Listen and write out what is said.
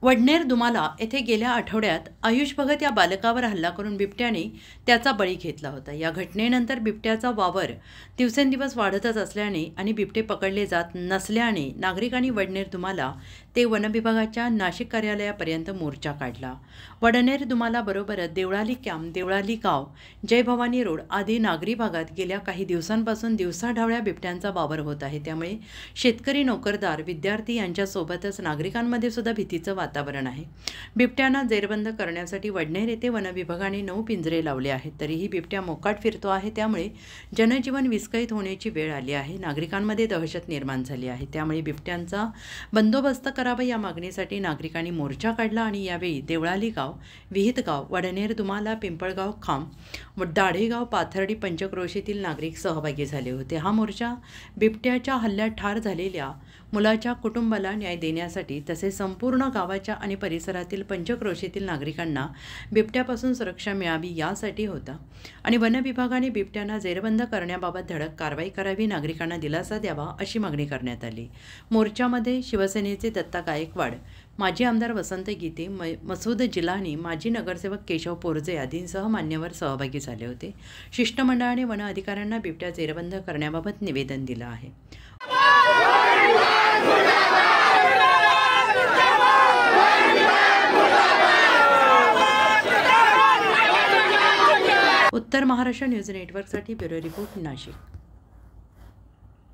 वडनेर दुमाला येथे गेल्या आठवड्यात आयुष भगत या बालकावर हल्ला करून बिबट्याने त्याचा बळी घेतला होता। या घटनेनंतर बिबट्याचा वावर दिवसेंदिवस वाढतच असल्याने आणि बिबटे पकडले जात नसल्याने नागरिकांनी वडनेर दुमाला ते वनविभागाच्या नाशिक कार्यालयापर्यंत मोर्चा काढला। वडनेर दुमाला बरोबरच देवळाली कॅम्प, देवळाली गाव, जय भवानी रोड आदी नागरी भागात गेल्या काही दिवसांपासून दिवसाढवळ्या बिबट्यांचा वावर होत आहे। त्यामुळे शेतकरी, नोकरदार, विद्यार्थी यांच्यासोबतच नागरिकांमध्ये सुद्धा भीतीचं वातावरण आहे। बिबट्यांना जेरबंद करण्यासाठी वडनेर येथे वनविभागाने 9 पिंजरे लावले आहेत, तरीही बिबट्या मोकाट फिरतो आहे। त्यामुळे जनजीवन विस्कळीत होण्याची वेळ आली आहे। नागरिकांमध्ये दहशत निर्माण झाली आहे। त्यामुळे बिबट्यांचा बंदोबस्त करावा या मागणीसाठी नागरिकांनी मोर्चा काढला आणि यावेळी देवळाली गाव, विहितगाव, वडनेर दुमाला, पिंपळगाव खांब, दाढेगाव, पाथर्डी, पंचक्रोशीतील नागरिक सहभागी झाले होते। हा मोर्चा बिबट्याच्या हल्ल्यात ठार झालेल्या मुलाच्या कुटुंबाला न्याय देण्यासाठी तसेच संपूर्ण गावाच्या आणि परिसरातील पंचक्रोशीतील नागरिकांना बिबट्यापासून सुरक्षा मिळावी यासाठी होता आणि वन विभागाने बिबट्यांना जेरबंद करण्याबाबत धडक कारवाई करावी, नागरिकांना दिलासा द्यावा अशी मागणी करण्यात आली। मोर्चामध्ये शिवसेनेचे दत्ता गायकवाड, माजी आमदार वसंत गीते, मसूद जिलानी, माजी नगरसेवक केशव पोरजे आदींसह मान्यवर सहभागी झाले होते। शिष्टमंडळाने वन अधिकाऱ्यांना बिबट्या जेरबंद करण्याबाबत निवेदन दिलं आहे। उत्तर महाराष्ट्र न्यूज नेटवर्कसाठी ब्युरो रिपोर्ट, नाशिक।